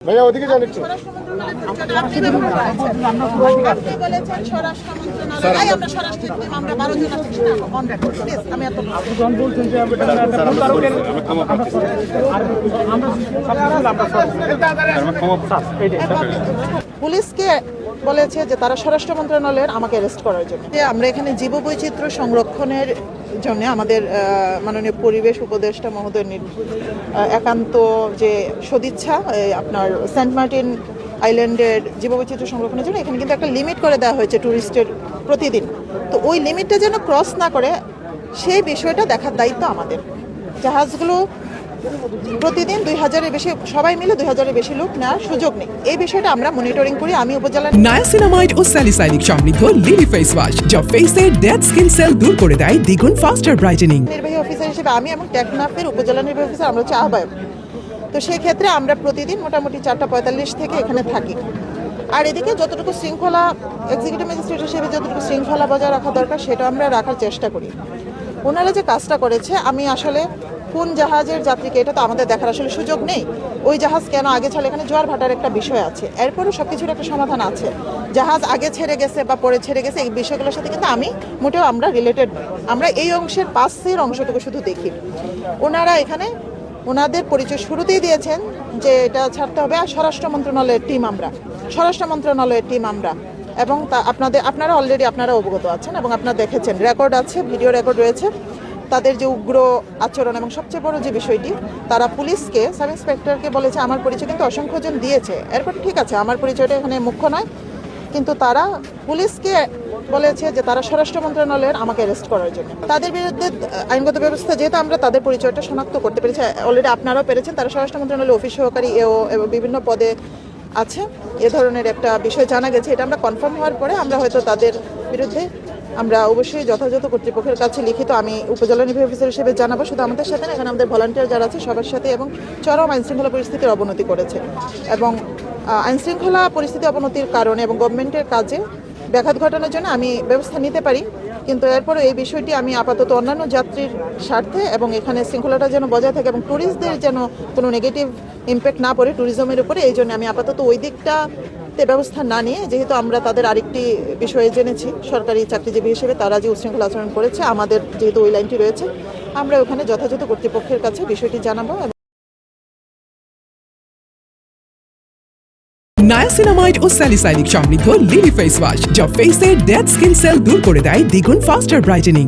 ভাইয়া ওদিকে যান একটু। পুলিশকে বলেছে যে তারা স্বরাষ্ট্র মন্ত্রণালয়ের আমাকে অ্যারেস্ট করার জন্য। আমরা এখানে জীববৈচিত্র্য সংরক্ষণের জন্য আমাদের মাননীয় পরিবেশ উপদেষ্টা মহোদয় একান্ত যে সদিচ্ছা আপনার সেন্ট মার্টিন আইল্যান্ডের জীববৈচিত্র্য সংরক্ষণের জন্য এখানে কিন্তু একটা লিমিট করে দেওয়া হয়েছে ট্যুরিস্টের প্রতিদিন। তো ওই লিমিটটা যেন ক্রস না করে সেই বিষয়টা দেখার দায়িত্ব আমাদের। জাহাজগুলো প্রতিদিন 2000-এর বেশি, সবাই মিলে 2000-এর বেশি লোক নেওয়ার সুযোগ নেই। এই বিষয়টা আমরা মনিটরিং করি। আমি উপজেলা নায়াসিনামাইড ও স্যালিসাইলিক সমৃদ্ধ লিলি ফেস ওয়াশ যা ফেসের ডেড স্কিন সেল দূর করে দেয় দ্বিগুণ ফাস্টার ব্রাইটেনিং। নির্বাহী অফিসার হিসেবে আমি এবং টেকনাফের উপজেলা নির্বাহী অফিসার আমরা হচ্ছে আহ্বায়ক। তো সেই ক্ষেত্রে আমরা প্রতিদিন মোটামুটি 4:45 থেকে এখানে থাকি। আর এদিকে যতটুকু শৃঙ্খলা এক্সিকিউটিভ ম্যাজিস্ট্রেট হিসেবে যতটুকু শৃঙ্খলা বজায় রাখা দরকার সেটা আমরা রাখার চেষ্টা করি। ওনারা যে কাজটা করেছে, আমি আসলে কোন জাহাজের যাত্রীকে এটা তো আমাদের দেখার আসলে সুযোগ নেই। ওই জাহাজ কেন আগে ছাড়ে, এখানে জোয়ার ভাটার একটা বিষয় আছে, এরপরও সব কিছুর একটা সমাধান আছে। জাহাজ আগে ছেড়ে গেছে বা পরে ছেড়ে গেছে এই বিষয়গুলোর সাথে কিন্তু মোটেও আমরা রিলেটেড নই। আমরা এই অংশের পাশের অংশটুকু শুধু দেখি। ওনারা এখানে ওনাদের পরিচয় শুরুতেই দিয়েছেন যে এটা ছাড়তে হবে। আর স্বরাষ্ট্র মন্ত্রণালয়ের টিম আমরা এবং আপনারা অলরেডি আপনারা অবগত আছেন এবং আপনারা দেখেছেন, রেকর্ড আছে, ভিডিও রেকর্ড রয়েছে তাদের যে উগ্র আচরণ। এবং সবচেয়ে বড় যে বিষয়টি, তারা পুলিশকে, সাব ইন্সপেক্টরকে বলেছে আমার পরিচয় কিন্তু অসংখ্যজন দিয়েছে। এরপর ঠিক আছে, আমার পরিচয়টা এখানে মুখ্য নয়, কিন্তু তারা পুলিশকে বলেছে যে তারা স্বরাষ্ট্র মন্ত্রণালয়ের আমাকে অ্যারেস্ট করার জন্য। তাদের বিরুদ্ধে আইনগত ব্যবস্থা, যেহেতু আমরা তাদের পরিচয়টা শনাক্ত করতে পেরেছি, অলরেডি আপনারাও পেরেছেন, তারা স্বরাষ্ট্র মন্ত্রণালয়ের অফিস সহকারী এও এবং বিভিন্ন পদে আছে। এ ধরনের একটা বিষয় জানা গেছে। এটা আমরা কনফার্ম হওয়ার পরে আমরা হয়তো তাদের বিরুদ্ধে আমরা অবশ্যই যথাযথ কর্তৃপক্ষের কাছে লিখিত আমি উপজেলা নির্বাহী অফিসার হিসেবে জানাবো। শুধু আমাদের সাথে না, এখানে আমাদের ভলান্টিয়ার যারা আছে সবার সাথে, এবং চরম আইনশৃঙ্খলা পরিস্থিতির অবনতি করেছে এবং আইনশৃঙ্খলা পরিস্থিতি অবনতির কারণে এবং গভর্নমেন্টের কাজে ব্যাঘাত ঘটানোর জন্য আমি ব্যবস্থা নিতে পারি। কিন্তু এরপরে এই বিষয়টি আমি আপাতত অন্যান্য যাত্রীর স্বার্থে এবং এখানে শৃঙ্খলাটা যেন বজায় থাকে এবং ট্যুরিস্টদের যেন কোনো নেগেটিভ ইম্প্যাক্ট না পড়ে ট্যুরিজমের উপরে, এই জন্য আমি আপাতত ওই দিকটাতে ব্যবস্থা না নিয়ে, যেহেতু আমরা তাদের আরেকটি বিষয়ে জেনেছি সরকারি চাকরিজীবী হিসেবে তারা যে উচ্ছৃঙ্খলা আচরণ করেছে, আমাদের যেহেতু ওই লাইনটি রয়েছে, আমরা ওখানে যথাযথ কর্তৃপক্ষের কাছে বিষয়টি জানাবো। নায়াসিনামাইড ও স্যালিসাইলিক সমৃদ্ধ লিলি ফেস ওয়াশ যা ফেসের ডেড স্কিন সেল দূর করে দেয় দ্বিগুণ ফাস্টার ব্রাইটেনিং।